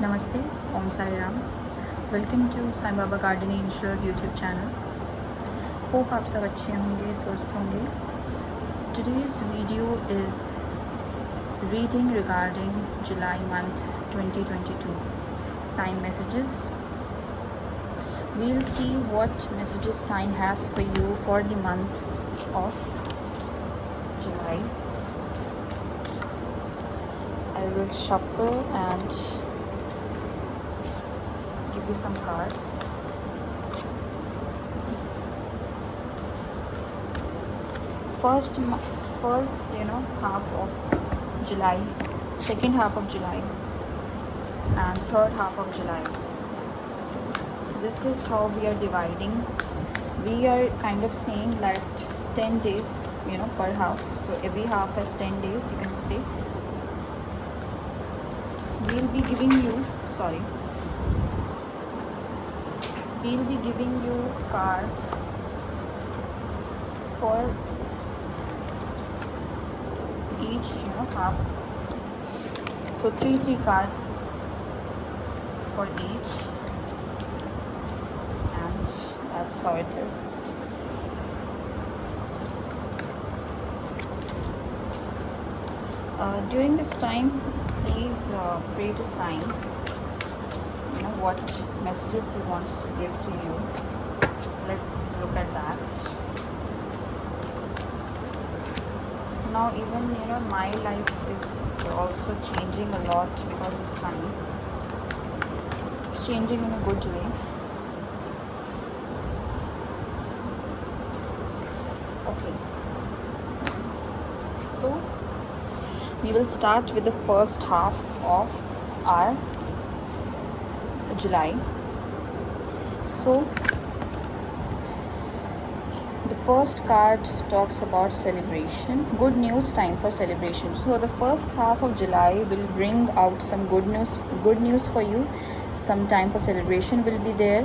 Namaste, Om Sai Ram. Welcome to Sai Baba Garden Angel YouTube channel. Hope आप सब अच्छे होंगे, स्वस्थ होंगे. Today's video is reading regarding July month 2022. Sign messages. We'll see what messages sign has for you for the month of July. I will shuffle and give you some cards. First half of July, second half of July, and third half of July. This is how we are dividing. We are kind of saying that 10 days, per half. So every half has 10 days, you can say. We'll be giving you cards for each half. So three cards for each, and that's how it is. During this time, please pray to sign what messages he wants to give to you. Let's look at that. Now even my life is also changing a lot because of sun. It's changing in a good way. Okay, so we will start with the first half of our July. So the first card talks about celebration. Good news, time for celebration. So the first half of July will bring out some good news for you. Some time for celebration will be there.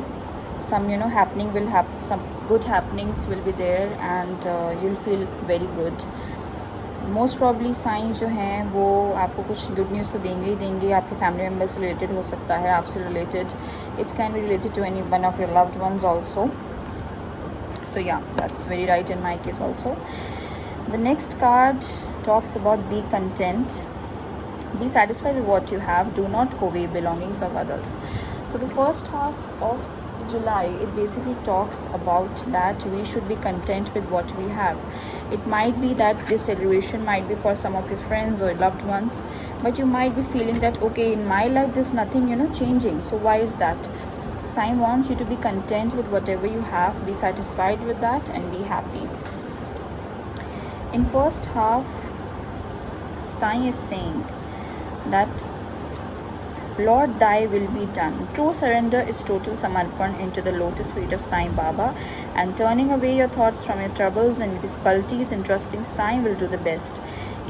Some happening will happen. Some good happenings will be there, and you'll feel very good. Most probably sign जो हैं वो आपको कुछ good news तो देंगे ही देंगे. आपके family member से रिलेटेड हो सकता है, आपसे related. It can be related to any one of your loved ones also. So yeah, that's very right in my case also. The next card talks about be content, be satisfied with what you have, do not covet belongings of others. So the first half of July, it basically talks about that we should be content with what we have. It might be that this celebration might be for some of your friends or loved ones, but you might be feeling that, okay, in my life there's nothing changing. So why is that? Sign wants you to be content with whatever you have, be satisfied with that, and be happy. In first half, sign is saying that Lord, thy will be done. True surrender is total samarpan into the lotus feet of Sai Baba, and turning away your thoughts from your troubles and difficulties and trusting Sai will do the best.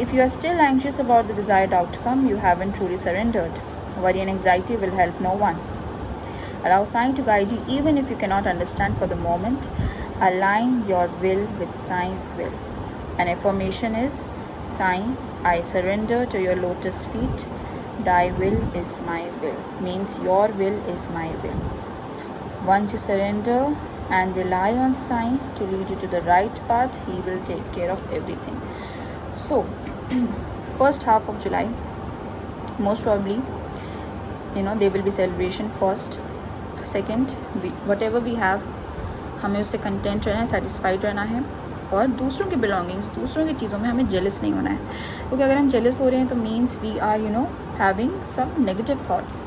If you are still anxious about the desired outcome, you haven't truly surrendered. Worry and anxiety will help no one. Allow Sai to guide you even if you cannot understand for the moment. Align your will with Sai's will. An affirmation is, Sai, I surrender to your lotus feet. Thy will is my will. Means your will is my will. Once you surrender and rely on Sai to lead you to the right path, he will take care of everything. So first half of July, most probably there will be celebration first. Second, whatever we have, हमें उससे content रहना है, satisfied रहना है. और दूसरों के belongings, दूसरों की चीज़ों में हमें जेलस नहीं होना है. क्योंकि अगर हम जेलस हो रहे हैं तो means we are having some negative thoughts.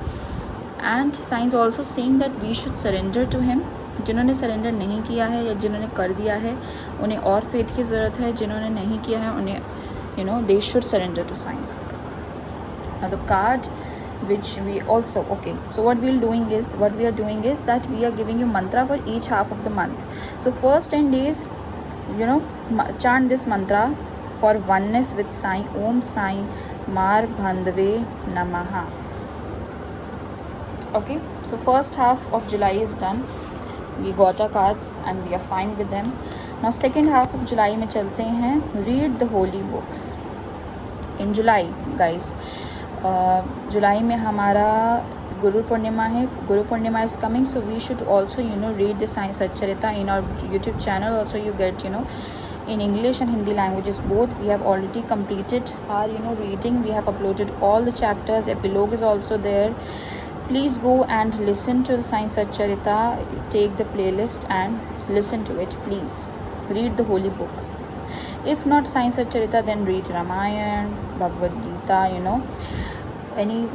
And science also saying that we should surrender to him. जिन्होंने सरेंडर नहीं किया है या जिन्होंने कर दिया है उन्हें और फेथ की ज़रूरत है. जिन्होंने नहीं किया है उन्हें they should surrender to sign. The card which we also, okay, so what we are doing is that we are giving you mantra for each half of the month. So first 10 days, chant this mantra for oneness with Sai. Om Sai Mar Bhandave Namaha. Okay, so first half of July is done. We got our cards and we are fine with them. Now second half of July में चलते हैं. Read the holy books. In July, guys, जुलाई में हमारा Guru Purnima hai, Guru Purnima is coming, so we should also read the Sai Satcharita in our YouTube channel. Also you get in English and Hindi languages both. We have already completed our reading. We have uploaded all the chapters. Epilogue is also there. Please go and listen to the Sai Satcharita. Take the playlist and listen to it. Please read the holy book. If not Sai Satcharita, then read Ramayana, Bhagavad Gita, any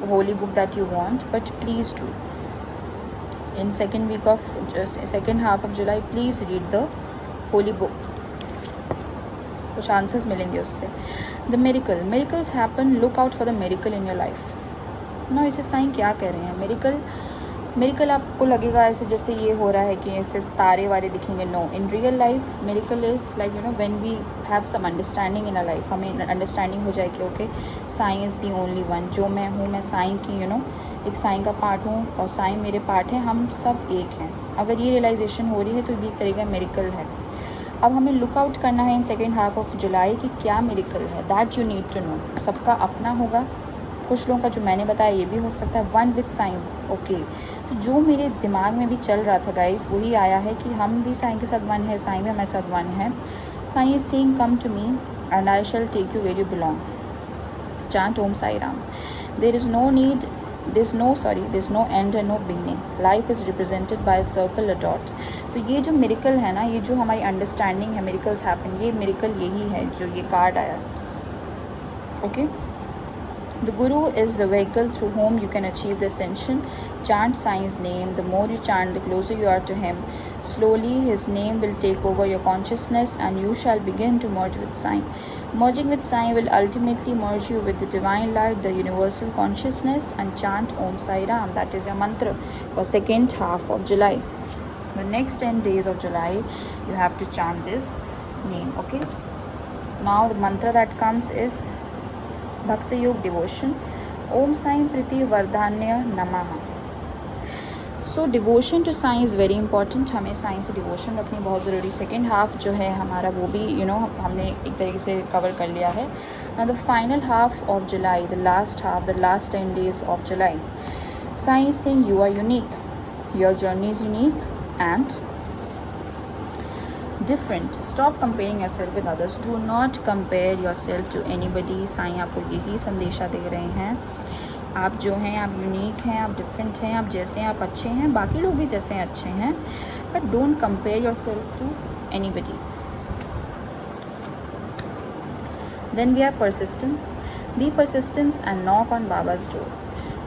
holy book that you want, but please do. In second half of July, please read the holy book. कुछ answers मिलेंगे उससे. The miracles happen, look out for the miracle in your life. No, इसे साईं क्या कह रहे हैं? Miracle आपको लगेगा ऐसे जैसे ये हो रहा है कि ऐसे तारे वारे दिखेंगे. No, in real life miracle is like when we have some understanding in a life. हमें अंडरस्टैंडिंग हो जाए कि okay Sai is the only one. जो मैं हूँ, मैं साईं की एक साईं का पार्ट हूँ और साईं मेरे पार्ट है. हम सब एक हैं. अगर ये रियलाइजेशन हो रही है तो ये एक तरह का मिरेकल है. अब हमें लुक आउट करना है in second half of July कि क्या मिरेकल है. That you need to know. सबका अपना होगा. कुछ लोगों का जो मैंने बताया ये भी हो सकता है. One with Sai. ओके, तो जो मेरे दिमाग में भी चल रहा था गाइस वही आया है कि हम भी साईं के साथ वन है, साईं भी हमारे साथ वन है. Sai is saying come to me and I shall take you where you belong. Chant Om Sai Ram. There is no need, there's no end and no beginning. Life is represented by a circle, a dot. तो ये जो miracle है ना, ये जो हमारी understanding है, miracles happen, ये मिरेकल यही है जो ये कार्ड आया. Okay, the guru is the vehicle through whom you can achieve the ascension. Chant Sai's name. The more you chant, the closer you are to him. Slowly his name will take over your consciousness and you shall begin to merge with Sai. Merging with Sai will ultimately merge you with the divine light, the universal consciousness, and chant Om Sai Ram. That is your mantra for second half of July. The next 10 days of July, you have to chant this name. Okay. Now the mantra that comes is Bhakti Yog Devotion. Om Sai Priti Vardhanya Namaha. So devotion to Sai is very important. हमें साईं से devotion रखनी बहुत ज़रूरी. Second half जो है हमारा वो भी हमने एक तरीके से कवर कर लिया है. The final half of July, the last half, the last 10 days of July, Sai is saying you are unique, your journey is unique and different. Stop comparing yourself with others. Do not compare yourself to anybody. Sai आपको यही संदेशा दे रहे हैं. आप जो हैं, आप unique हैं, आप डिफरेंट हैं, आप जैसे हैं आप अच्छे हैं, बाकी लोग भी जैसे हैं अच्छे हैं, but don't compare yourself to anybody. Then we have persistence. Be persistence and knock on Baba's door.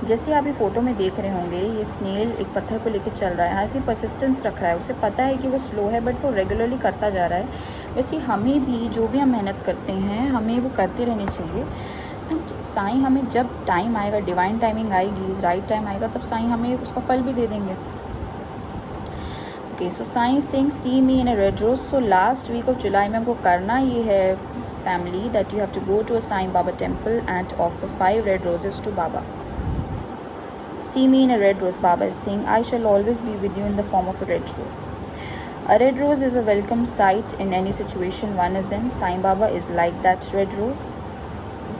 जैसे आप ये फ़ोटो में देख रहे होंगे, ये स्नेल एक पत्थर को लेकर चल रहा है, ऐसे परसिस्टेंस रख रहा है. उसे पता है कि वो स्लो है बट वो रेगुलरली करता जा रहा है. वैसे हमें भी जो भी हम मेहनत करते हैं हमें वो करते रहने चाहिए. एंड साईं हमें जब टाइम आएगा, डिवाइन टाइमिंग आएगी, राइट टाइम आएगा, तब साईं हमें उसका फल भी दे देंगे. Okay, so Sai sing see me in a red rose. So last week of July में हमको करना ये है family that you have to go to a Sai Baba temple and offer 5 red roses to Baba. See me in a red rose. Baba is saying, I shall always be with you in the form of a red rose. A red rose is a welcome sight in any situation one is in. Sai Baba is like that red rose.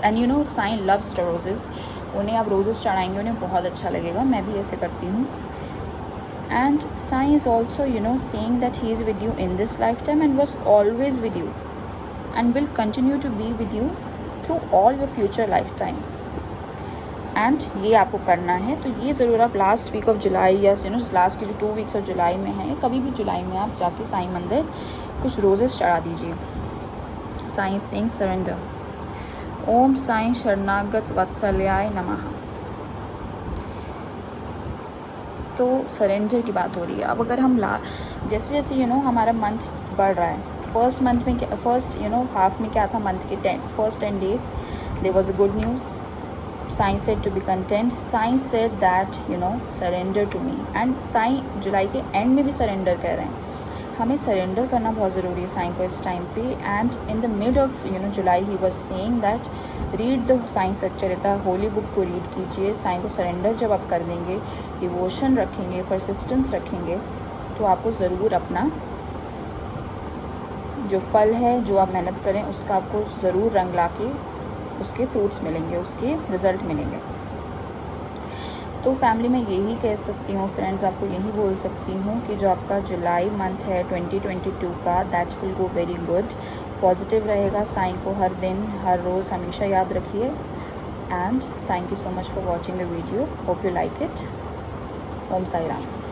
And Sai loves the roses. उन्हें आप roses चढ़ाएंगे उन्हें बहुत अच्छा लगेगा. मैं भी ऐसे करती हूँ. And Sai is also saying that he is with you in this lifetime and was always with you and will continue to be with you through all your future lifetimes. And ये आपको करना है. तो ये ज़रूर आप last week of जुलाई या last के जो 2 weeks ऑफ जुलाई में है, कभी भी जुलाई में आप जाके साईं मंदिर कुछ रोजेस चढ़ा दीजिए. साईं सिंह सरेंडर. ओम साईं शरणागत वत्सल्याय नमः. तो सरेंडर की बात हो रही है. अब अगर हम जैसे जैसे हमारा मंथ बढ़ रहा है, फर्स्ट मंथ में क्या, फर्स्ट हाफ में क्या था मंथ के first 10 days there was a good news. Sai said to be content. Sai said that surrender to me. And Sai जुलाई के एंड में भी सरेंडर कह रहे हैं. हमें सरेंडर करना बहुत ज़रूरी है साईं को इस टाइम पे. And in the mid of July he was saying that read the Sai Satcharita, holy book को रीड कीजिए. साईं को सरेंडर जब आप कर देंगे, डिवोशन रखेंगे, परसिस्टेंस रखेंगे, तो आपको ज़रूर अपना जो फल है, जो आप मेहनत करें उसका आपको ज़रूर रंग ला के उसके फ्रूट्स मिलेंगे, उसके रिज़ल्ट मिलेंगे. तो फैमिली में यही कह सकती हूँ फ्रेंड्स, आपको यही बोल सकती हूँ कि जो आपका जुलाई मंथ है 2022 का, that will go very good, positive रहेगा। साईं को हर दिन हर रोज़ हमेशा याद रखिए। And thank you so much for watching the video, hope you like it. Om Sai Ram.